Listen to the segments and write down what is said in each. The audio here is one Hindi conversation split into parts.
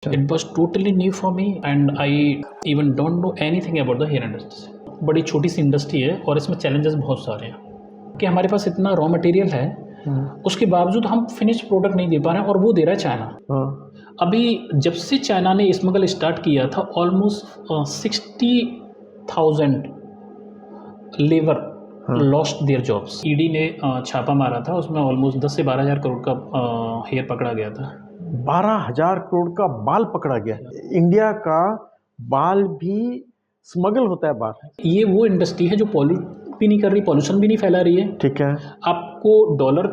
It was totally new for me and I even don't know anything about the hair industry. बड़ी छोटी सी इंडस्ट्री है और इसमें चैलेंजेस बहुत सारे हैं कि हमारे पास इतना रॉ मटेरियल है, उसके बावजूद हम फिनिश प्रोडक्ट नहीं दे पा रहे हैं और वो दे रहा है चाइना। अभी जब से चाइना ने स्मगल स्टार्ट किया था almost 60,000 labour lost their jobs. ED ने छापा मारा था, उसमें ऑलमोस्ट 10 से 12,000 करोड़ का हेयर पकड़ा गया था। 12,000 करोड़ का बाल पकड़ा गया। इंडिया का बाल भी स्मगल होता है बाहर। ये वो इंडस्ट्री है जो पॉल्यूट भी नहीं कर रही, पॉल्यूशन भी नहीं फैला रही है। ठीक है, आपको डॉलर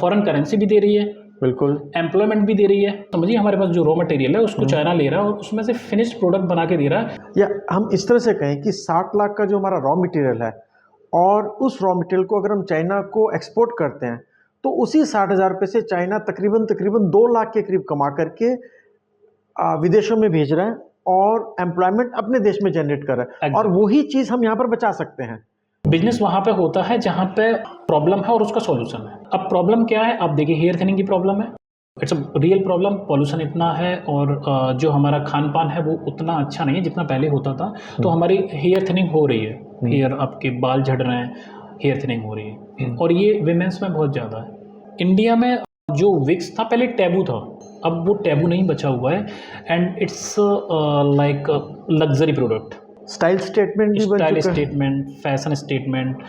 फॉरेन करेंसी भी दे रही है, बिल्कुल एम्प्लॉयमेंट भी दे रही है। समझिए हमारे पास जो रॉ मटेरियल है उसको चाइना ले रहा है और उसमें से फिनिश्ड प्रोडक्ट बना के दे रहा है। या हम इस तरह से कहें कि 60 लाख का जो हमारा रॉ मटेरियल है और उस रॉ मटेरियल को अगर हम चाइना को एक्सपोर्ट करते हैं तो उसी 60,000 रुपये से चाइना तकरीबन 2 लाख के करीब कमा करके विदेशों में भेज रहा है और एम्प्लॉयमेंट अपने देश में जनरेट कर रहा है। और वही चीज़ हम यहाँ पर बचा सकते हैं। बिजनेस वहाँ पे होता है जहाँ पे प्रॉब्लम है और उसका सॉल्यूशन है। अब प्रॉब्लम क्या है, आप देखिए हेयर थिनिंग की प्रॉब्लम है, it's a real problem. Pollution इतना है और जो हमारा खान पान है वो उतना अच्छा नहीं है जितना पहले होता था। तो हमारी हेयर थिनिंग हो रही है, हेयर आपके बाल झड़ रहे हैं, हेयर थिनिंग हो रही है और ये विमेंस में बहुत ज़्यादा है। इंडिया में जो विक्स था पहले टैबू था, अब वो टैबू नहीं बचा हुआ है and it's like luxury product. Style statement भी स्टाइल स्टेटमेंट, फैशन स्टेटमेंट।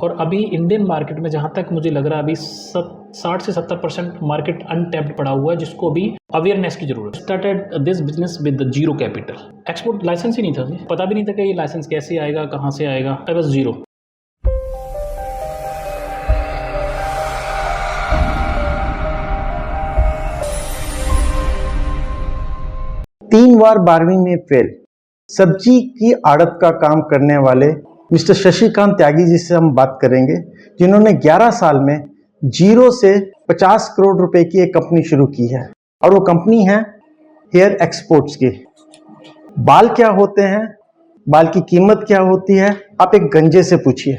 और अभी इंडियन मार्केट में जहाँ तक मुझे लग रहा है अभी 60 से 70% मार्केट अनटैप्ड पड़ा हुआ है, जिसको अभी अवेयरनेस की जरूरत है। Started this business with zero capital. Export license ही नहीं था, पता भी नहीं था कि ये लाइसेंस कैसे आएगा, कहाँ से आएगा। आई वाज जीरो। तीन बार 12वीं में फेल, सब्जी की आड़त का काम करने वाले मिस्टर शशिकांत त्यागी जी से हम बात करेंगे, जिन्होंने 11 साल में जीरो से 50 करोड़ रुपए की एक कंपनी शुरू की है और वो कंपनी है हेयर एक्सपोर्ट्स की। बाल क्या होते हैं, बाल की कीमत क्या होती है, आप एक गंजे से पूछिए।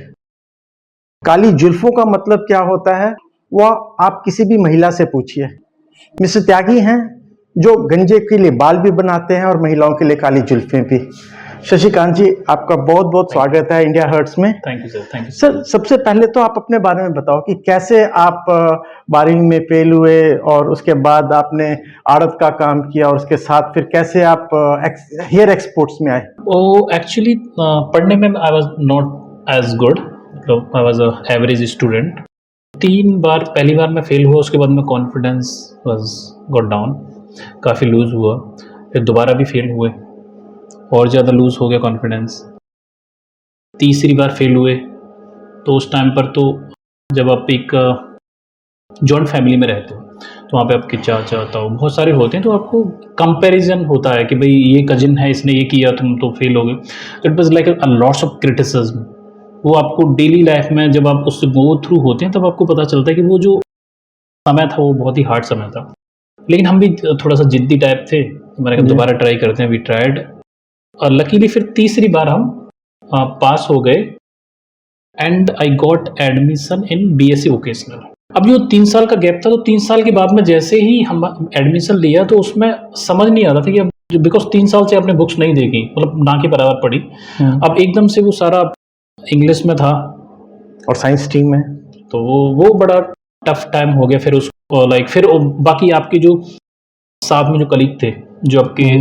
काली जुल्फों का मतलब क्या होता है, वह आप किसी भी महिला से पूछिए। मिस्टर त्यागी हैं जो गंजे के लिए बाल भी बनाते हैं और महिलाओं के लिए काली जुल्फें भी। शशिकांत जी, आपका बहुत बहुत स्वागत है इंडिया हर्ट्स में। Thank you sir. Thank you sir. सबसे पहले तो आप अपने बारे में बताओ कि कैसे आप 12वीं में फेल हुए और उसके बाद आपने आड़त का काम किया और उसके साथ फिर कैसे आप हेयर एक्सपोर्ट्स में आए। एक्चुअली पढ़ने में I was not as good, मतलब I was a average student. 3 बार, पहली बार मैं फेल हुआ, उसके बाद में कॉन्फिडेंस वाज गॉट डाउन, काफ़ी लूज़ हुआ। फिर दोबारा भी फेल हुए, और ज़्यादा लूज़ हो गया कॉन्फिडेंस। तीसरी बार फेल हुए तो उस टाइम पर तो जब आप एक जॉइंट फैमिली में रहते हो तो वहाँ पे आपके चाचा ताऊ बहुत सारे होते हैं, तो आपको कंपैरिजन होता है कि भाई ये कजिन है, इसने ये किया, तुम तो फेल हो गए। It was like a lots of criticism. वो आपको डेली लाइफ में जब आप उससे गो थ्रू होते हैं तब आपको पता चलता है कि वो जो समय था वो बहुत ही हार्ड समय था। लेकिन हम भी थोड़ा सा जिद्दी टाइप थे, तो मैंने कहा दोबारा ट्राई करते हैं। वी ट्राइड और लकीली फिर तीसरी बार हम पास हो गए and I got admission in BSc vocational. अब जो 3 साल का गैप था, तो 3 साल के बाद में जैसे ही हम एडमिशन लिया तो उसमें समझ नहीं आ रहा था कि बिकॉज 3 साल से आपने बुक्स नहीं देखी, मतलब ना के बराबर पढ़ी। अब एकदम से वो सारा इंग्लिश में था और साइंस स्ट्रीम में, तो वो बड़ा टफ टाइम हो गया। फिर उसको लाइक फिर बाकी आपके जो साथ में जो कलीग थे, जो आपके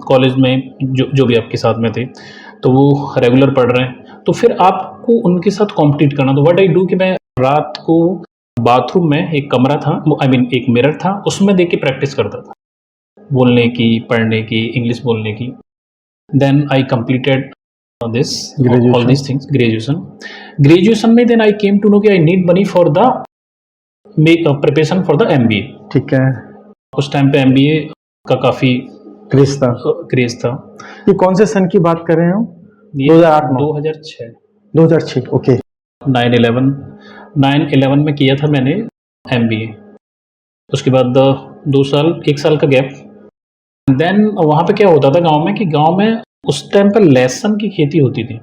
कॉलेज में जो भी आपके साथ में थे, तो वो रेगुलर पढ़ रहे हैं, तो फिर आपको उनके साथ कॉम्पिटिट करना। तो व्हाट आई डू कि मैं रात को बाथरूम में एक कमरा था, आई मीन एक मिरर था, उसमें देख के प्रैक्टिस करता था बोलने की, पढ़ने की, इंग्लिश बोलने की। Then I completed this all these things, graduation में then I came to know कि I need money for the preparation for the MBA। ठीक है, उस टाइम पे MBA का काफ़ी क्रेज था। ये कौन से सन की बात कर रहे हो? 2008 2006 ओके। 9/11 में किया था मैंने MBA। उसके बाद 1 साल का गैप। देन वहाँ पे क्या होता था गांव में कि गांव में उस टाइम पर लहसुन की खेती होती थी,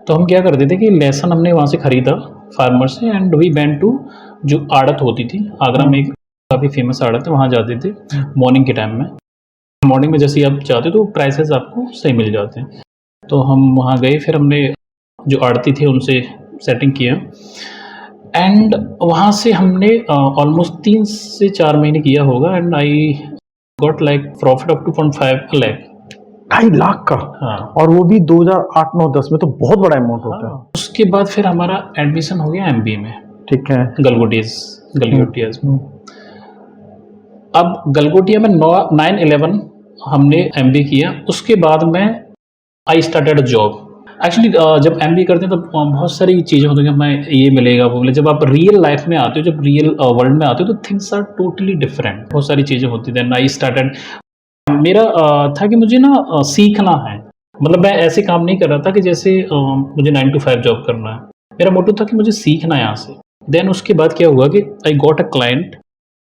तो हम क्या करते थे कि लहसुन हमने वहाँ से ख़रीदा फार्मर से एंड वी वेंट टू, जो आड़त होती थी आगरा में, एक काफ़ी फेमस आड़त है, वहाँ जाते थे मॉर्निंग के टाइम में। मॉर्निंग में जैसे ही आप जाते हो तो प्राइसेस आपको सही मिल जाते हैं। तो हम वहाँ गए, फिर हमने जो आड़ती थे उनसे सेटिंग किया एंड वहाँ से हमने ऑलमोस्ट 3 से 4 महीने किया होगा and I got like profit of 2.5 lakh. 2.5 lakh का? हाँ। और वो भी 2008-9-10 में, तो बहुत बड़ा अमाउंट होता है। उसके बाद फिर हमारा एडमिशन हो गया एमबीए में। ठीक है। गलगोटियाज में। अब गलगोटिया में 9/11 हमने एमबीए किया। उसके बाद में I started a job. Actually जब एमबीए करते हैं तो बहुत सारी चीज़ें होती हैं कि मैं ये मिलेगा वो मिलेगा। जब आप रियल लाइफ में आते हो, जब रियल वर्ल्ड में आते हो तो थिंग्स आर टोटली डिफरेंट। बहुत सारी चीज़ें होती थी। आई स्टार्टेड, मेरा था कि मुझे ना सीखना है। मतलब मैं ऐसे काम नहीं कर रहा था कि जैसे मुझे 9 to 5 जॉब करना है। मेरा मोटिव था कि मुझे सीखना है यहाँ से। देन उसके बाद क्या हुआ कि आई गॉट अ क्लाइंट,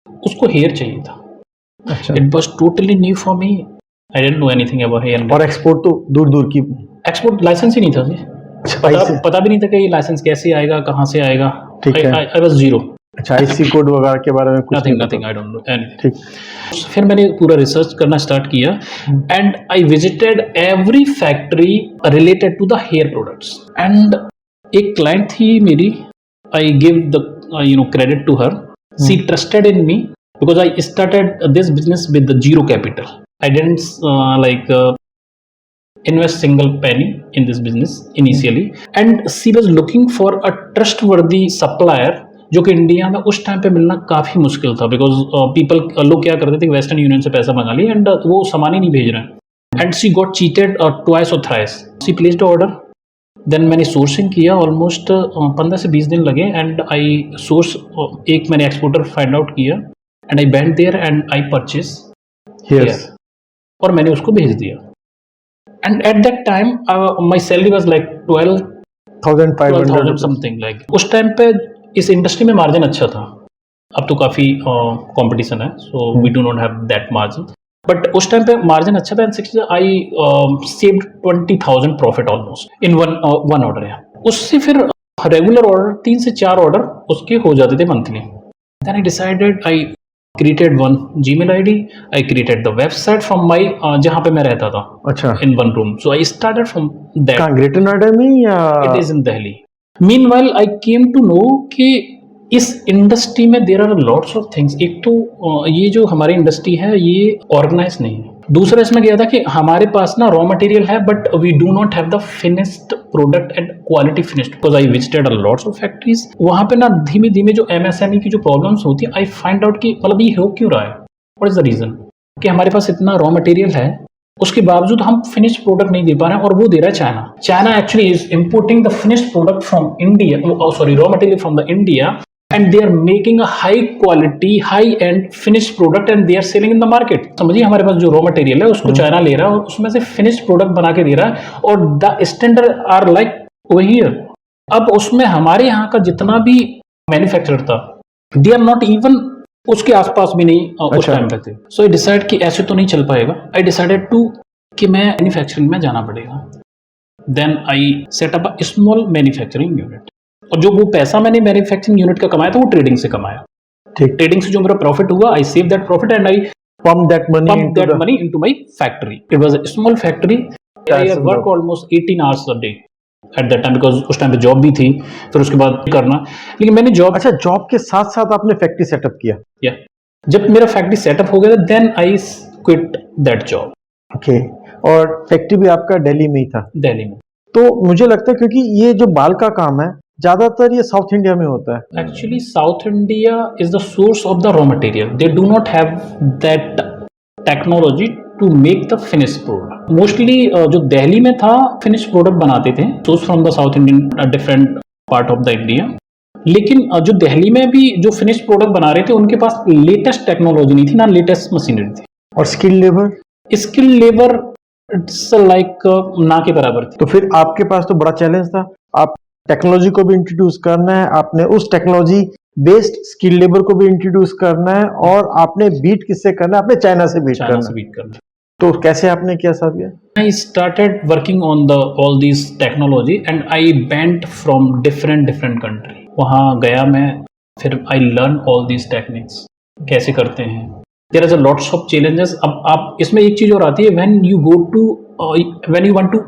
उसको हेयर चाहिए था। अच्छा। It was totally new for me. I didn't know anything about hair. और एक्सपोर्ट तो दूर दूर की। एक्सपोर्ट लाइसेंस ही नहीं था जी। पता भी नहीं था कि ये लाइसेंस कैसे आएगा, कहाँ से आएगा। ठीक है। I was zero. अच्छा, आईसी कोड वगैरह के बारे में कुछ नहीं पता? Nothing, I don't know anything. ठीक। फिर मैंने पूरा रिसर्च करना स्टार्ट किया and I visited every factory related to the hair products and एक क्लाइंट थी मेरी, I give the credit to her. She trusted in me because I started this business with the zero capital. I didn't invest single penny in this business initially, and she was looking for a trustworthy supplier जो कि इंडिया में उस टाइम पे मिलना काफ़ी मुश्किल था। बिकॉज लोग क्या करते थे, वेस्टर्न यूनियन से पैसा मंगा लिया एंड वो सामान ही नहीं भेज रहे हैं। And she got cheated twice और thrice. She placed order, then मैंने सोर्सिंग किया। ऑलमोस्ट 15 से 20 दिन लगे एंड आई सोर्स एक मैंने एक्सपोर्टर फाइंड आउट किया and I went there and I purchase hair और मैंने उसको भेज दिया। And at that time my salary was like 12,500 something like. उस टाइम पे इस इंडस्ट्री में मार्जिन अच्छा था। अब तो काफ़ी कंपटीशन है, so we do not have that margin, but उस टाइम पे मार्जिन अच्छा था। And I saved 20,000 profit almost in one order है। उससे फिर रेगुलर ऑर्डर 3 से 4 ऑर्डर उसके हो जाते थे monthly. Then I decided, I created one Gmail ID. I created the website from my जहाँ पे मैं रहता था। अच्छा। In one room. So I started from that. कहाँ, ग्रेटर नोएडा में या? It is in Delhi. Meanwhile, I came to know कि इस इंडस्ट्री में there are lots of things. एक तो ये जो हमारी इंडस्ट्री है ये ऑर्गेनाइज नहीं है। दूसरा इसमें क्या था कि हमारे पास ना रॉ मटेरियल है but we do not have the finished product and quality finished. Because I visited a lots of factories. वहां पे ना धीमे धीमे जो एमएसएमई की जो प्रॉब्लम्स होती है, आई फाइंड आउट कि मतलब ये हो क्यों रहा है, व्हाट इज द रीजन कि हमारे पास इतना रॉ मटेरियल है उसके बावजूद हम फिनिश्ड प्रोडक्ट नहीं दे पा रहे हैं और वो दे रहा है China. China actually is importing the finished product from India, sorry raw material from the India, and they are making a high quality high end finished product and they are selling in the market। समझिए हमारे पास जो रॉ मटेरियल है उसको चाइना ले रहा है और उसमें से फिनिश्ड प्रोडक्ट बना के दे रहा है और the standard are like over here. अब उसमें हमारे यहाँ का जितना भी मैन्युफैक्चरर था, दे आर नॉट इवन उसके आसपास भी नहीं उस टाइम पे थे। सो आई डिसाइड कि ऐसे तो नहीं चल पाएगा। आई डिसाइडेड टू कि मैं मैन्युफैक्चरिंग में जाना पड़ेगा। Then I set up a small manufacturing unit और जो वो पैसा मैंने मैन्युफैक्चरिंग यूनिट का कमाया था वो ट्रेडिंग से कमाया। ठीक। ट्रेडिंग से जो मेरा प्रॉफिट हुआ, I save that profit and I pump that money into my factory. It was a small factory. I work almost 18 hours a day at that time because उस टाइम पे जॉब भी थी, फिर उसके बाद करना। लेकिन मैंने जॉब, अच्छा, जॉब के साथ साथ आपने फैक्ट्री सेटअप किया? या जब मेरा फैक्ट्री सेटअप हो गया then I quit that job. Okay. और फैक्ट्री भी आपका दिल्ली में ही था? दिल्ली में। तो मुझे लगता है क्योंकि ये जो बाल का काम है ज्यादातर ये साउथ इंडिया में होता है। Actually south India is the source of the raw material. They do not have that technology to make the finish product. Mostly जो दिल्ली में था फिनिश प्रोडक्ट बनाते थे source from the south Indian different part of the India. लेकिन जो दिल्ली में भी जो फिनिश प्रोडक्ट बना रहे थे उनके पास लेटेस्ट टेक्नोलॉजी नहीं थी, ना लेटेस्ट मशीनरी थी। और स्किल लेबर इट्स लाइक ना के बराबर थी। तो फिर आपके पास तो बड़ा चैलेंज था। आप टेक्नोलॉजी को भी इंट्रोड्यूस करना है, आपने उस टेक्नोलॉजी बेस्ड स्किल लेबर को भी इंट्रोड्यूस करना है और आपने बीट किससे करना है? आपने चाइना से बीट करना। तो कैसे आपने किया साहब ये? I started working on all these technology and I went from different country। वहाँ गया मैं, फिर I learn all these techniques कैसे करते हैं, there is a lots of challenges. अब आप इसमें एक चीज और आती है, when you want to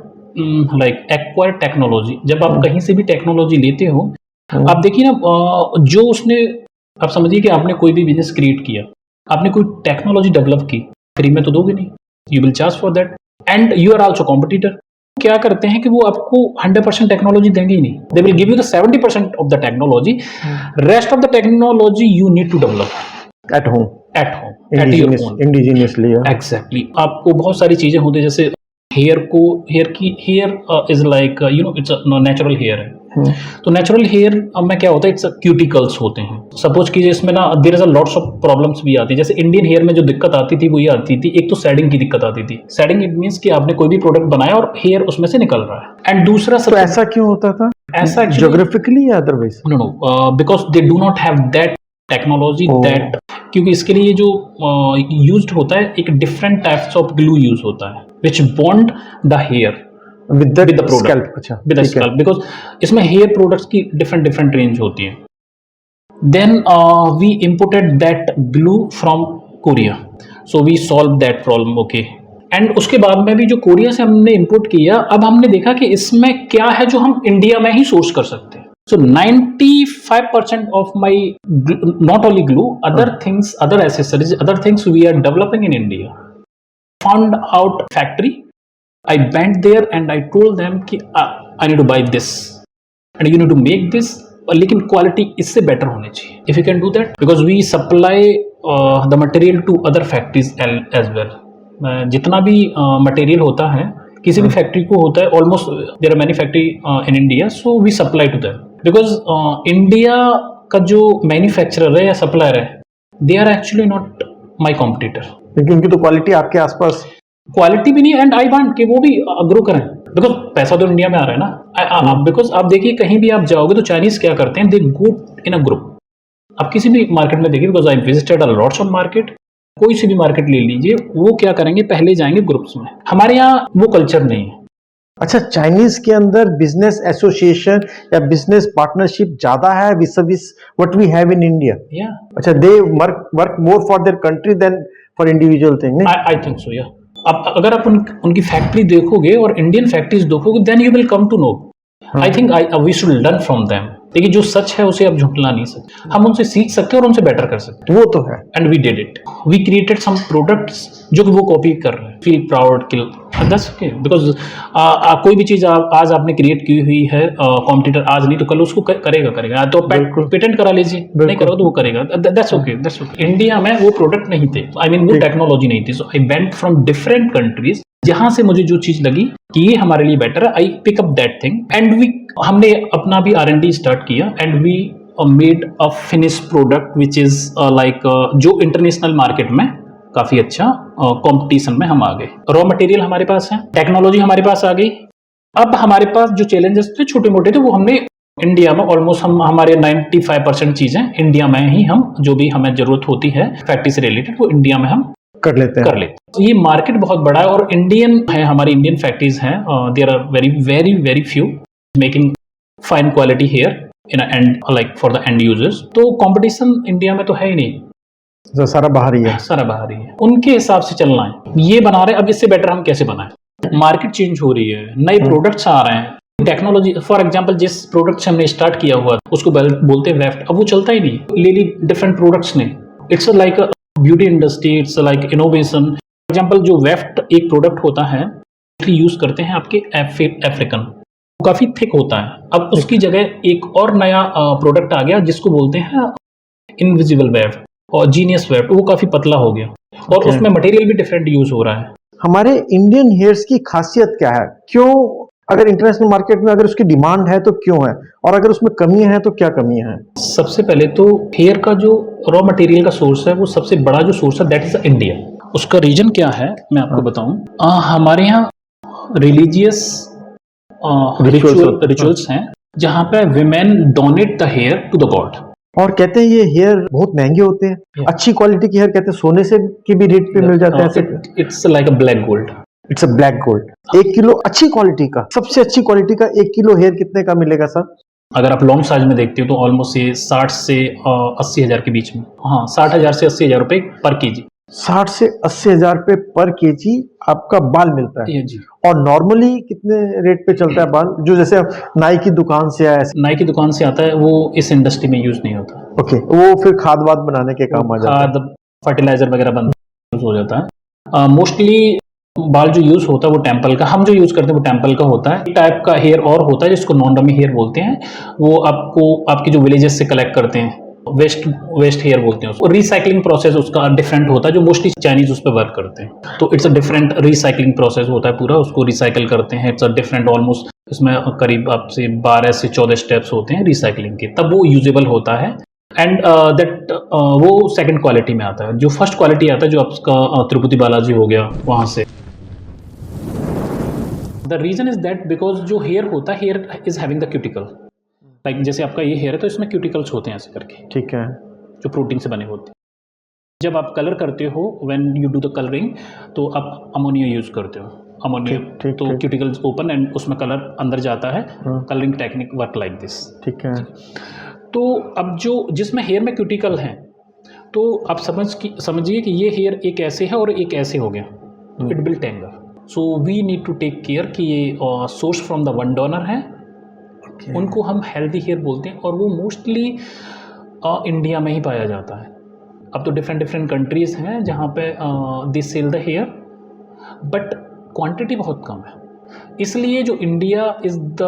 like acquire technology, जब आप कहीं से भी टेक्नोलॉजी लेते हो, आप देखिए ना, जो उसने, आप समझिए कि आपने कोई भी बिजनेस क्रिएट किया, आपने कोई टेक्नोलॉजी डेवलप की, फ्री में तो दोगे नहीं, you will charge for that, and you are also competitor. क्या करते हैं कि वो आपको 100% टेक्नोलॉजी देंगे ही नहीं, they will give you the 70% of the technology, rest of the technology you need to develop at home, at home, at your own. Indigenously. Exactly, आपको बहुत सारी चीजें होती है, जैसे hair is like it's natural hair है, तो नेचुरल हेयर में क्या होता है, इट्स क्यूटिकल्स होते हैं। सपोज कीजिए इसमें ना there is a lots of problems भी आती है, जैसे इंडियन हेयर में जो दिक्कत आती थी वो ये आती थी, एक तो सेडिंग की दिक्कत आती थी। सेडिंग इट मींस कि आपने कोई भी प्रोडक्ट बनाया और हेयर उसमें से निकल रहा है, एंड दूसरा तो ऐसा क्यों होता था? ऐसा ज्योग्राफिकली या otherwise? No, because they do not have that technology that, क्योंकि इसके लिए जो यूज्ड होता है, एक different types of glue use होता है which bond the hair with the product, scalp. अच्छा, विद द स्कैल्प, बिकॉज इसमें हेयर प्रोडक्ट्स की डिफरेंट रेंज होती है। Then we imported that glue from Korea, so we solve that problem, okay. And उसके बाद में भी जो कोरिया से हमने इंपोर्ट किया, अब हमने देखा कि इसमें क्या है जो हम इंडिया में ही सोर्स कर सकते हैं। So 95% of my not only glue, other things, other accessories, other things we are developing in India. Found out factory, I went there and I told them कि I need to buy this and you need to make this, लेकिन क्वालिटी इससे बेटर होनी चाहिए। If you can do that, because we supply the material to other factories as well. जितना भी मटेरियल होता है किसी भी फैक्ट्री को होता है, almost there are many factory in India, so we supply to them, because India का जो मैन्युफैक्चरर है या सप्लायर है, they are actually not my competitor, क्योंकि उनकी तो क्वालिटी आपके आसपास, क्वालिटी भी नहीं, एंड आई वांट कि वो भी ग्रो करें, बिकॉज पैसा तो इंडिया में आ रहा है ना। बिकॉज आप देखिए कहीं भी आप जाओगे तो चाइनीज क्या करते हैं, दे गो इन अ ग्रुप। आप किसी भी मार्केट में देखिए, because I visited a lots of market, कोई सी भी मार्केट ले लीजिए, वो क्या करेंगे, पहले जाएंगे ग्रुप्स में। हमारे यहाँ वो कल्चर नहीं है। अच्छा, चाइनीज के अंदर बिजनेस एसोसिएशन या बिजनेस पार्टनरशिप ज्यादा है with what we have in India. Yeah अच्छा, they work more for their country than for individual thing. I think so, yeah. अब अगर आप उनकी फैक्ट्री देखोगे और इंडियन फैक्ट्रीज देखोगे, then you will come to know. I think we should learn from them. देखिए जो सच है उसे आप झुठला नहीं सकते, हम उनसे सीख सकते हैं और उनसे बेटर कर सकते हैं, वो तो है। And we did it, we created some products जो कि वो कॉपी कर रहे हैं, फील प्राउड कि दैट्स ओके, बिकॉज कोई भी चीज आज आपने क्रिएट की हुई है, कॉम्पिटिटर आज नहीं तो कल उसको करेगा, तो पेटेंट करा लीजिए, नहीं करोगे तो वो करेगा, that's okay, that's okay. India में वो प्रोडक्ट नहीं थे, आई मीन वो टेक्नोलॉजी नहीं थी, so I went from different countries, जहां से मुझे जो चीज लगी कि ये हमारे लिए बेटर है, I pick up that thing, and हमने अपना भी R&D स्टार्ट किया, and we made a finish product which is like जो इंटरनेशनल मार्केट में काफी अच्छा कंपटीशन में हम आ गए। रॉ मटेरियल हमारे पास है, टेक्नोलॉजी हमारे पास आ गई। अब हमारे पास जो चैलेंजेस थे छोटे मोटे थे, वो हमने इंडिया में ऑलमोस्ट हमारे 95% चीजें इंडिया में ही, हम जो भी हमें जरूरत होती है फैक्ट्री से रिलेटेड, वो इंडिया में हम कर लेते हैं। ये मार्केट बहुत बड़ा है और इंडियन है, हमारी इंडियन फैक्ट्रीज हैं, there are very very very few making fine quality hair in and like for the end users. तो कंपटीशन इंडिया में तो है ही नहीं, तो सारा बाहर ही है, सारा बाहर ही है। उनके हिसाब से चलना है, ये बना रहे, अब इससे बेटर हम कैसे बनाएं। मार्केट चेंज हो रही है, नए प्रोडक्ट्स आ रहे हैं, टेक्नोलॉजी, फॉर एग्जांपल जिस प्रोडक्ट से हमने स्टार्ट किया हुआ उसको बोलते हैं वेफ्ट, अब वो चलता ही नहीं, ले ली डिफरेंट प्रोडक्ट्स ने। It's like beauty industry, it's like innovation. For example जो वेफ्ट एक प्रोडक्ट होता है, यूज करते हैं आपके अफ्रीकन, वो काफी थिक होता है। अब उसकी जगह एक और नया प्रोडक्ट आ गया जिसको बोलते हैं इनविजिबल वेफ्ट और जीनियस वेफ्ट, वो काफी पतला हो गया और उसमें मटेरियल भी डिफरेंट यूज हो रहा है। हमारे इंडियन हेयर्स की खासियत क्या है? क्यों, अगर इंटरनेशनल मार्केट में अगर उसकी डिमांड है तो क्यों है, और अगर उसमें कमियां हैं तो क्या कमियां हैं? सबसे पहले तो हेयर का जो रॉ मटेरियल का सोर्स है, वो सबसे बड़ा जो सोर्स है दैट इज इंडिया। उसका रीजन क्या है मैं आपको बताऊं। हमारे यहाँ रिलीजियस रिचुअल्स हैं जहाँ पे women donate the hair to the god, और कहते हैं ये हेयर बहुत महंगे होते हैं। अच्छी क्वालिटी की हेयर कहते हैं सोने से की भी रेट पे मिल जाते हैं। It's like a black gold, it's a black gold. 1 kilo अच्छी क्वालिटी का, सबसे अच्छी क्वालिटी का 1 किलो हेयर कितने का मिलेगा सर? अगर आप लॉन्ग साइज में देखते हो तो ऑलमोस्ट ये 60 से 80 हज़ार के बीच में, हाँ 60,000 से 80,000 रुपये पर केजी। 60 से 80,000 रुपये पर केजी आपका बाल मिलता है। ये जी। और नॉर्मली कितने रेट पे चलता है बाल, जो जैसे नाई की दुकान से आया ऐसे? नाई की दुकान से आता है, वो इस इंडस्ट्री में यूज़ नहीं होता। ओके, वो फिर खाद वाद बनाने के काम आ जाता है। खाद फर्टिलाइजर वगैरह बन यूज हो जाता है। मोस्टली बाल जो यूज होता है वो टेम्पल का, हम जो यूज करते हैं वो टेम्पल का होता है। एक टाइप का हेयर और होता है जिसको नॉन डमी हेयर बोलते हैं, वो आपको आपकी जो विलेजेस से कलेक्ट करते हैं, वेस्ट हेयर बोलते हैं उसको। रिसाइकलिंग प्रोसेस उसका डिफरेंट होता है, जो मोस्टली चाइनीज उस पर वर्क करते हैं। तो it's a different recycling process होता है पूरा, उसको रिसाइकल करते हैं। इट्स अ डिफरेंट ऑलमोस्ट, इसमें करीब आपसे 12 से 14 स्टेप्स होते हैं रिसाइकलिंग के, तब वो यूजेबल होता है। एंड दैट वो सेकंड क्वालिटी में आता है। जो फर्स्ट क्वालिटी आता है जो आपका तिरुपति बालाजी हो गया वहाँ से। The reason is that because जो हेयर होता है, hair is having the cuticle, like जैसे आपका ये हेयर है तो इसमें क्यूटिकल्स होते हैं ऐसे करके, ठीक है। जो प्रोटीन से बने होते हैं। जब आप कलर करते हो, when you do the colouring, तो आप अमोनिया यूज करते हो। अमोनिया ठीक, तो ठीक। क्यूटिकल्स ओपन एंड उसमें कलर अंदर जाता है। Colouring technique work like this. ठीक है। तो अब जो जिसमें हेयर में क्यूटिकल है, तो आप समझिए कि ये हेयर एक ऐसे है और एक ऐसे हो गया, तो it will tangle. So we need to take care कि ये source from the one donor है। उनको हम हेल्दी हेयर बोलते हैं और वो मोस्टली इंडिया में ही पाया जाता है। अब तो डिफरेंट कंट्रीज़ हैं जहाँ पे they sell the hair, but quantity बहुत कम है। इसलिए जो इंडिया इज़ द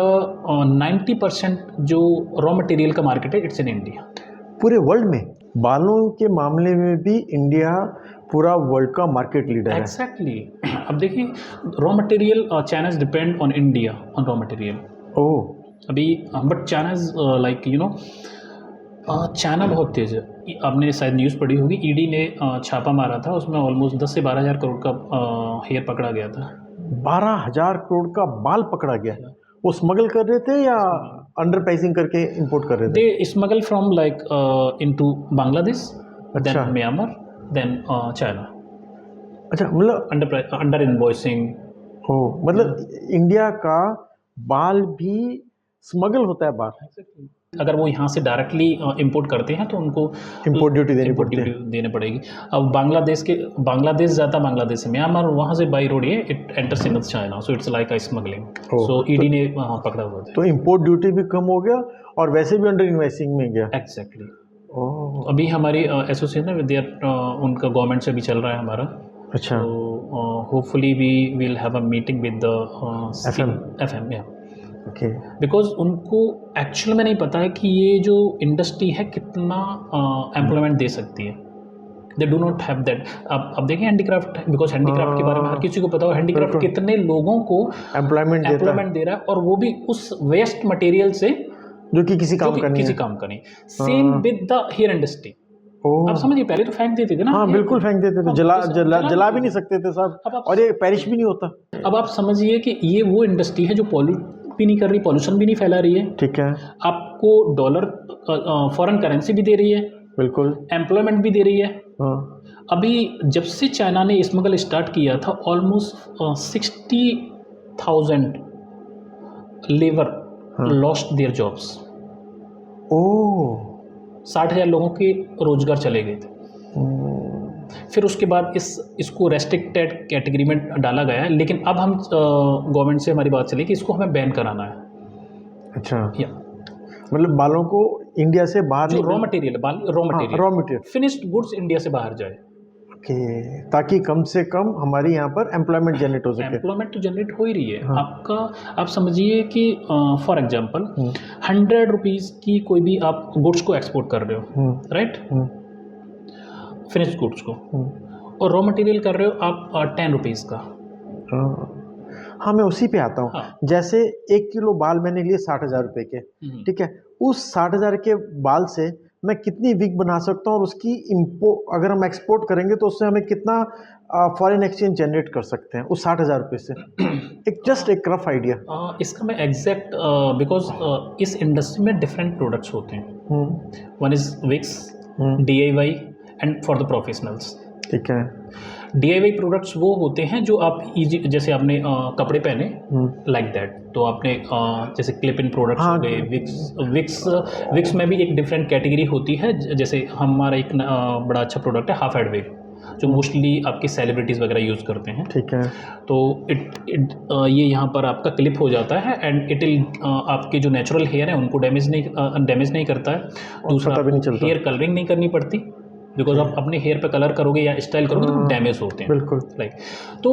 90% जो रॉ मटेरियल का मार्केट है, इट्स इन इंडिया। पूरे वर्ल्ड में बालों के मामले में भी इंडिया पूरा वर्ल्ड का मार्केट लीडर है। एग्जैक्टली। अब देखिए, raw material, China is depend on India on raw material. Oh, अभी but China is like China बहुत तेज है। आपने शायद न्यूज़ पढ़ी होगी, ईडी ने छापा मारा था, उसमें ऑलमोस्ट 10 से 12 हज़ार करोड़ का हेयर पकड़ा गया था। 12,000 करोड़ का बाल पकड़ा गया। वो स्मगल कर रहे थे या अंडर प्राइसिंग करके इंपोर्ट कर रहे थे? They smuggle from like into Bangladesh, अच्छा। देन म्यांमार, देन चाइना, अच्छा, मतलब अंडर इनवॉइसिंग। हो, मतलब इंडिया का बाल भी स्मगल होता है बाल। अगर वो यहाँ से डायरेक्टली इंपोर्ट करते हैं तो उनको इंपोर्ट ड्यूटी देनी import पड़ती है। duty देनी पड़ेगी। अब बांग्लादेश जाता, बांग्लादेश से म्यांमार, वहाँ से बाई रोड ये it enters in China, so it's like a smuggling. So ED ने वहाँ पकड़ा हुआ था। तो इंपोर्ट ड्यूटी भी कम हो गया और वैसे भी अंडर इन्वेस्टिंग में गया। एग्जैक्टली। ओह, अभी हमारी एसोसिएशन है विद उनका गवर्नमेंट से भी चल रहा है हमारा। अच्छा। तो hopefully we will have a meeting with the FM, yeah okay. Because उनको एक्चुअल में नहीं पता है कि ये जो इंडस्ट्री है कितना एम्प्लॉयमेंट दे सकती है। दे डू नॉट हैव दैट। अब देखिए हैंडीक्राफ्ट, बिकॉज हैंडीक्राफ्ट के बारे में हर किसी को पता हो, हैंडीक्राफ्ट कितने लोगों को एम्प्लॉयमेंट दे रहा है, और वो भी उस वेस्ट मटेरियल से जो कि किसी काम का नहीं किसी है। काम का नहीं। Same with the hair industry. Oh, आप समझिए, पहले तो फेंक देते थे ना। हाँ बिल्कुल फेंक देते थे, जला भी नहीं सकते थे साहब, और ये पेरिश भी नहीं होता। अब आप समझिए कि ये वो इंडस्ट्री है जो पॉल्यूट भी नहीं कर रही, पॉल्यूशन भी नहीं फैला रही है। ठीक है। आपको डॉलर, फॉरेन करेंसी भी दे रही है, बिल्कुल। एम्प्लॉयमेंट भी दे रही है। हाँ। अभी जब से चाइना ने स्मगल स्टार्ट किया था, almost 60,000 labour lost their jobs. Oh, 60,000 लोगों के रोजगार चले गए थे। फिर उसके बाद इसको रेस्ट्रिक्टेड कैटेगरी में डाला गया है, लेकिन अब हम गवर्नमेंट से हमारी बात चली कि इसको हमें बैन कराना है। अच्छा, या मतलब बालों को इंडिया से बाहर जो नहीं, raw material, raw material, finished goods India से बाहर जाए। ओके, ताकि कम से कम हमारी यहाँ पर एम्प्लॉयमेंट जनरेट हो सके। एम्प्लॉयमेंट तो जनरेट हो ही रही है। आपका, आप समझिए कि फॉर एग्जांपल 100 रुपीज़ की कोई भी आप गुड्स को एक्सपोर्ट कर रहे हो, राइट, फिनिश्ड गुड्स को, और रॉ मटेरियल कर रहे हो आप 10 रुपीज़ का। हाँ, मैं उसी पे आता हूँ। हाँ। जैसे 1 किलो बाल मैंने लिए 60,000 रुपये के, ठीक है, उस 60,000 के बाल से मैं कितनी विग बना सकता हूँ, और उसकी अगर हम एक्सपोर्ट करेंगे तो उससे हमें कितना फॉरेन एक्सचेंज जनरेट कर सकते हैं उस 60,000 रुपये से? जस्ट एक रफ आइडिया। इसका मैं एग्जैक्ट, बिकॉज इस इंडस्ट्री में डिफरेंट प्रोडक्ट्स होते हैं। One is wigs, DIY and for the professionals. ठीक है। DIY प्रोडक्ट्स वो होते हैं जो आप इजी, जैसे आपने कपड़े पहने लाइक दैट, तो आपने जैसे क्लिप इन प्रोडक्ट्स हाँ, हो गए, विक्स में भी एक डिफरेंट कैटेगरी होती है। जैसे हमारा एक बड़ा अच्छा प्रोडक्ट है हाफ हेड विग, जो मोस्टली आपकी सेलिब्रिटीज़ वगैरह यूज़ करते हैं। ठीक है। तो ये यहाँ पर आपका क्लिप हो जाता है एंड इट विल आपके जो नेचुरल हेयर है उनको डैमेज नहीं करता है। दूसरा, पता भी नहीं आपको चलता। हेयर कलरिंग नहीं करनी पड़ती, बिकॉज आप अपने हेयर पे कलर करोगे या स्टाइल करोगे तो डैमेज होते हैं। बिल्कुल। लाइक, तो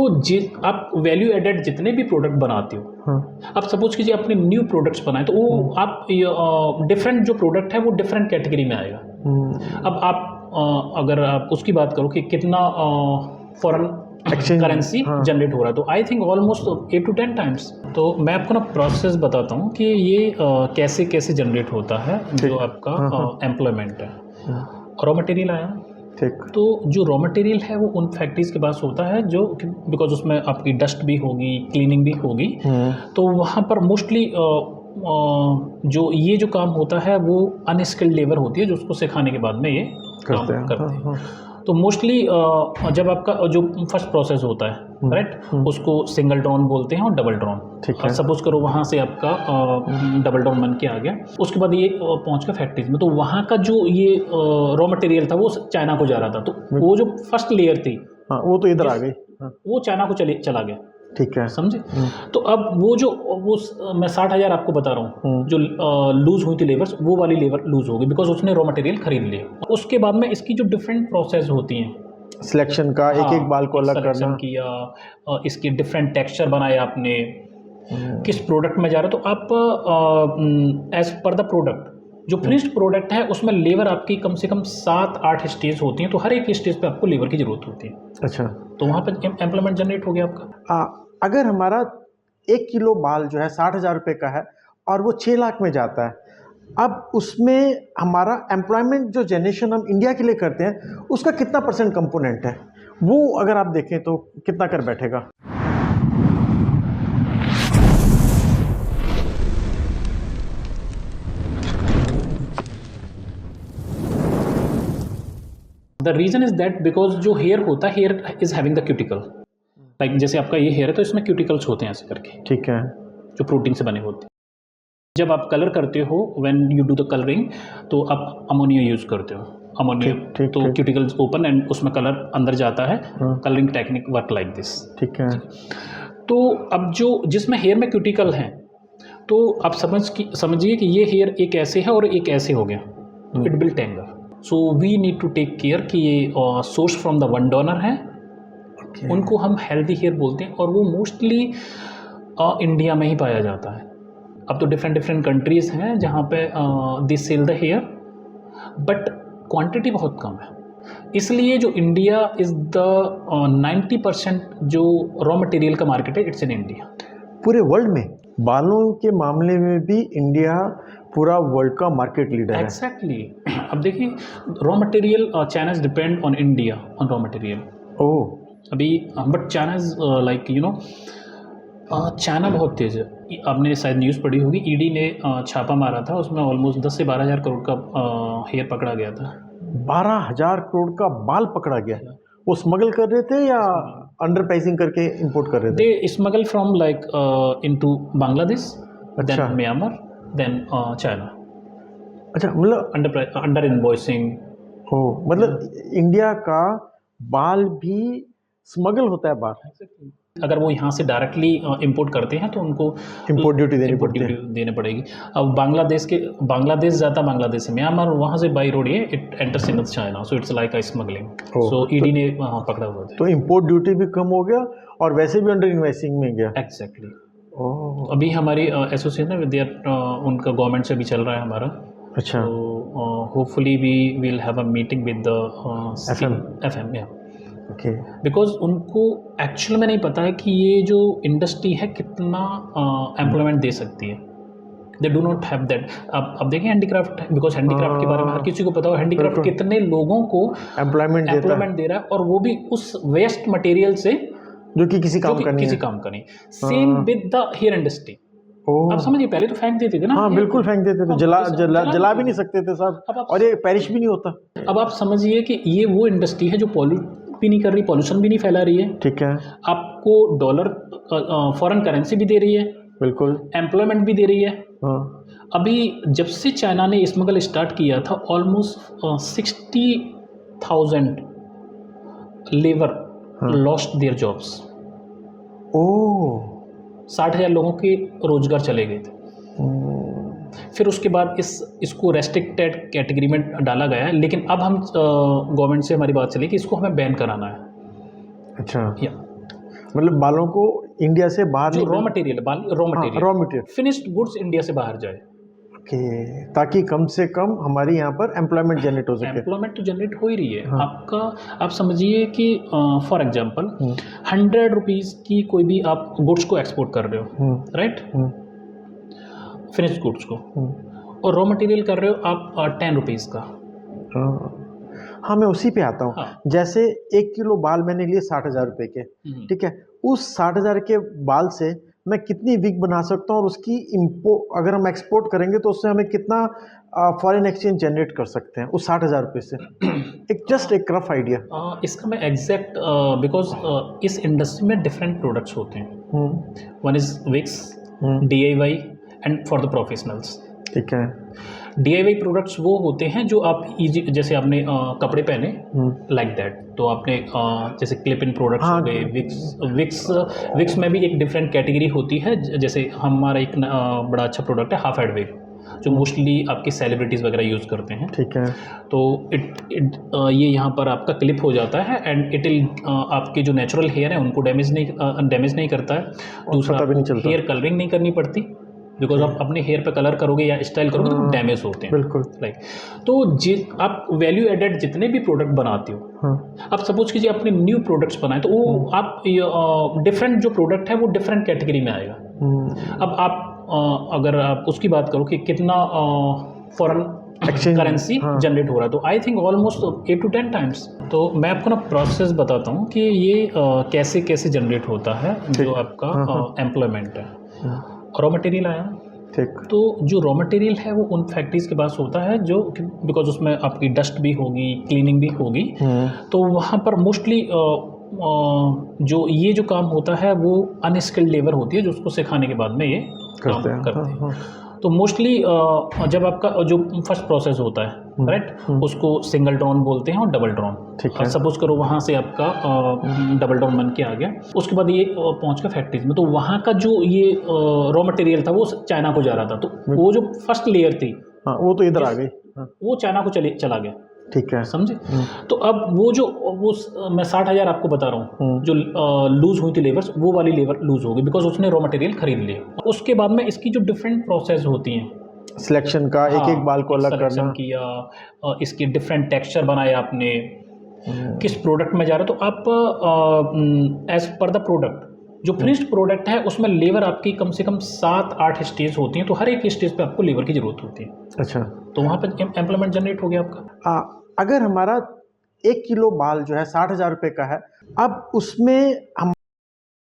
आप वैल्यू एडेड जितने भी प्रोडक्ट बनाते हो, हाँ। आप सपोज कीजिए अपने न्यू प्रोडक्ट्स बनाए, तो वो आप डिफरेंट जो प्रोडक्ट है वो डिफरेंट कैटेगरी में आएगा। अब आप अगर आप उसकी बात करो कि कितना फॉरेन करेंसी जनरेट हो रहा है, तो I think almost 8 to 10 times. तो मैं आपको ना प्रोसेस बताता हूँ कि ये कैसे कैसे जनरेट होता है जो आपका एम्प्लॉयमेंट है। रॉ मटेरियल आया, ठीक। तो जो रॉ मटेरियल है वो उन फैक्ट्रीज के पास होता है जो, बिकॉज उसमें आपकी डस्ट भी होगी, क्लीनिंग भी होगी, तो वहाँ पर मोस्टली जो ये जो काम होता है वो अनस्किल्ड लेबर होती है, जो उसको सिखाने के बाद में ये काम करते हैं। तो मोस्टली जब आपका जो फर्स्ट प्रोसेस होता है, राइट, उसको सिंगल ड्रोन बोलते हैं और डबल ड्रोन। ठीक है। सपोज करो वहाँ से आपका डबल ड्रोन बन के आ गया, उसके बाद ये पहुँच गया फैक्ट्रीज में, तो वहाँ का जो ये रॉ मटेरियल था वो चाइना को जा रहा था, तो वो जो फर्स्ट लेयर थी, हाँ, वो तो इधर आ गई, वो चाइना को चला गया। ठीक है, समझे। तो अब वो मैं 60,000 आपको बता रहा हूँ, जो लूज हुई थी लेबर्स, वो वाली लेबर लूज हो गई बिकॉज उसने रॉ मटेरियल खरीद लिया। उसके बाद में इसकी जो डिफरेंट प्रोसेस होती हैं, सिलेक्शन का, एक एक बाल को अलग करना किया, इसकी डिफरेंट टेक्सचर बनाया आपने, किस प्रोडक्ट में जा रहा है, तो आप एज पर द प्रोडक्ट, जो फिनिश्ड प्रोडक्ट है उसमें लेबर आपकी कम से कम 7-8 स्टेज होती हैं, तो हर एक स्टेज पे आपको लेबर की जरूरत होती है। अच्छा, तो वहाँ पर एम्प्लॉयमेंट जनरेट हो गया आपका। अगर हमारा 1 किलो बाल जो है 60,000 रुपये का है और वो 6 लाख में जाता है, अब उसमें हमारा एम्प्लॉयमेंट जो जनरेशन हम इंडिया के लिए करते हैं उसका कितना % कंपोनेंट है, वो अगर आप देखें तो कितना कर बैठेगा? The reason is that because जो हेयर होता है, hair is having the cuticle, like जैसे आपका ये हेयर है तो इसमें क्यूटिकल्स होते हैं ऐसे करके, ठीक है, जो प्रोटीन से बने होते हैं। जब आप कलर करते हो, when you do the colouring, तो आप अमोनिया यूज़ करते हो, अमोनिया, तो क्यूटिकल्स ओपन एंड उसमें कलर अंदर जाता है। Colouring technique work like this, ठीक है। तो अब जो जिसमें हेयर में क्यूटिकल हैं, तो आप समझिए कि ये हेयर एक ऐसे है और एक ऐसे हो गया, तो it will tangle. So we need to take care कि ये source from the one donor है, उनको हम हेल्दी हेयर बोलते हैं, और वो मोस्टली इंडिया में ही पाया जाता है। अब तो डिफरेंट कंट्रीज़ हैं जहाँ पे they sell the hair, but quantity बहुत कम है, इसलिए जो इंडिया इज़ द 90% जो रॉ मटेरियल का मार्केट है, इट्स इन इंडिया। पूरे वर्ल्ड में बालों के मामले में भी इंडिया पूरा वर्ल्ड का मार्केट लीडर है। एग्जैक्टली। अब देखिए, raw material, China is depend on India on raw material. Oh, अभी but China is like you know, China बहुत तेज़ है। आपने शायद न्यूज़ पढ़ी होगी, ईडी ने छापा मारा था, उसमें ऑलमोस्ट 10 से 12 हज़ार करोड़ का हेयर पकड़ा गया था। 12,000 करोड़ का बाल पकड़ा गया। वो स्मगल कर रहे थे या अंडर प्राइसिंग करके इंपोर्ट कर रहे थे? They smuggle from like into Bangladesh, अच्छा, देन म्यांमार, देन चाइना। अच्छा, मतलब अंडर इनवॉइसिंग। हो, मतलब इंडिया का बाल भी स्मगल होता है बाहर। अगर वो यहाँ से डायरेक्टली इंपोर्ट करते हैं तो उनको इंपोर्ट ड्यूटी देनी पड़ेगी। अब बांग्लादेश जाता, बांग्लादेश से म्यांमार, वहाँ से बाई रोड ये it enters in China, so it's like a smuggling. So ED ने वहाँ पकड़ा हुआ था। तो इंपोर्ट ड्यूटी भी कम हो गया और वैसे भी अंडर इन्वेस्टिंग में गया। एग्जैक्टली। अभी हमारी एसोसिएशन है विद उनका गवर्नमेंट से भी चल रहा है हमारा। अच्छा, hopefully we will have a meeting with the FM, yeah okay, because उनको एक्चुअल में नहीं पता है कि ये जो इंडस्ट्री है कितना एम्प्लॉयमेंट दे सकती है। दे डू नॉट हैव दैट। अब देखें हैंडीक्राफ्ट, बिकॉज हैंडीक्राफ्ट के बारे में हर किसी को पता हो, हैंडीक्राफ्ट कितने लोगों को एम्प्लॉयमेंट दे रहा है, और वो भी उस वेस्ट मटेरियल से जो कि किसी काम का नहीं। Same with the hair industry. आप समझिए, पहले तो फेंक देते थे ना। हाँ, बिल्कुल फेंक देते थे, जला भी नहीं सकते थे साहब, और ये पेरिश भी नहीं होता। अब आप समझिए कि ये वो इंडस्ट्री है जो भी नहीं कर रही, पॉल्यूशन भी नहीं फैला रही है, ठीक है, आपको डॉलर फॉरेन करेंसी भी दे रही है, बिल्कुल, एम्प्लॉयमेंट भी दे रही है। हाँ, अभी जब से चाइना ने स्मगल स्टार्ट किया था, almost 60,000 labour lost their jobs. Oh, 60,000 लोगों के रोजगार चले गए थे। फिर उसके बाद इसको रेस्ट्रिक्टेड कैटेगरी में डाला गया है, लेकिन अब हम गवर्नमेंट से हमारी बात चली कि इसको हमें बैन कराना है। अच्छा, या मतलब बालों को इंडिया से बाहर जो नहीं, raw material raw material, finished goods India से बाहर जाए। ओके, ताकि कम से कम हमारी यहाँ पर एम्प्लॉयमेंट जनरेट हो सके। एम्प्लॉयमेंट तो जनरेट हो ही रही है। हाँ। आपका आप समझिए कि फॉर एग्जांपल 100 रुपीज़ की कोई भी आप गुड्स को एक्सपोर्ट कर रहे हो, राइट, फिनिश्ड गुड्स को, और रॉ मटेरियल कर रहे हो आप 10 रुपीज़ का। हाँ, मैं उसी पे आता हूँ। हाँ। जैसे 1 किलो बाल मैंने लिए 60,000 रुपए के, ठीक है, उस 60,000 के बाल से मैं कितनी विग बना सकता हूँ, और उसकी अगर हम एक्सपोर्ट करेंगे तो उससे हमें कितना फॉरेन एक्सचेंज जनरेट कर सकते हैं उस 60,000 रुपये से। एक रफ आइडिया। इसका मैं एग्जैक्ट बिकॉज इस इंडस्ट्री में डिफरेंट प्रोडक्ट्स होते हैं। One is wigs, DIY and for the professionals. ठीक है, DIY प्रोडक्ट्स वो होते हैं जो आप इजी, जैसे आपने कपड़े पहने लाइक दैट, तो आपने जैसे क्लिप इन प्रोडक्ट्स हो गए, विक्स में भी एक डिफरेंट कैटेगरी होती है। जैसे हमारा एक बड़ा अच्छा प्रोडक्ट है हाफ हेड विग, जो मोस्टली आपकी सेलिब्रिटीज़ वगैरह यूज़ करते हैं। ठीक है, तो ये यहाँ पर आपका क्लिप हो जाता है एंड इट विल आपके जो नेचुरल हेयर है उनको डैमेज नहीं करता है। दूसरा, हेयर कलरिंग नहीं करनी पड़ती, बिकॉज आप अपने हेयर पे कलर करोगे या स्टाइल करोगे तो डैमेज होते हैं, बिल्कुल, लाइक। तो आप वैल्यू एडेड जितने भी प्रोडक्ट बनाते हो, आप सपोज कीजिए अपने न्यू प्रोडक्ट्स बनाए, तो वो आप डिफरेंट जो प्रोडक्ट है वो डिफरेंट कैटेगरी में आएगा। अब आप अगर आप उसकी बात करो कि कितना फॉरेन करेंसी जनरेट हो रहा है, तो I think almost 8 to 10 times. तो मैं आपको ना प्रोसेस बताता हूँ कि ये कैसे कैसे जनरेट होता है जो आपका एम्प्लॉयमेंट है। रॉ मटेरियल आया, ठीक, तो जो रॉ मटेरियल है वो उन फैक्ट्रीज के पास होता है जो, बिकॉज उसमें आपकी डस्ट भी होगी, क्लीनिंग भी होगी, तो वहाँ पर मोस्टली जो ये जो काम होता है वो अनस्किल्ड लेबर होती है, जो उसको सिखाने के बाद में ये काम करते हैं। तो मोस्टली जब आपका जो फर्स्ट प्रोसेस होता है, राइट, उसको सिंगल ड्रॉन बोलते हैं और डबल ड्रॉन। सपोज करो वहाँ से आपका डबल ड्रॉन बन के आ गया, उसके बाद ये पहुँच गया फैक्ट्रीज में, तो वहाँ का जो ये रॉ मटेरियल था वो चाइना को जा रहा था, तो वो जो फर्स्ट लेयर थी, हाँ, वो तो इधर आ गई, वो चाइना को चला गया। ठीक है, समझे। तो अब वो मैं 60,000 आपको बता रहा हूँ, जो लूज हुई थी लेबर्स, वो वाली लेबर लूज हो गई बिकॉज उसने रॉ मटेरियल खरीद लिया। उसके बाद में इसकी जो डिफरेंट प्रोसेस होती हैं, सिलेक्शन का, एक बाल को अलग करना किया, इसके डिफरेंट टेक्सचर बनाए आपने, किस प्रोडक्ट में जा रहा है, तो आप एज पर द प्रोडक्ट, जो फिनिश्ड प्रोडक्ट है उसमें लेबर आपकी कम से कम 7-8 स्टेज होती हैं, तो हर एक स्टेज पे आपको लेबर की जरूरत होती है। अच्छा, तो वहाँ पर एम्प्लॉयमेंट जनरेट हो गया आपका। अगर हमारा 1 किलो बाल जो है 60,000 रुपये का है, अब उसमें हम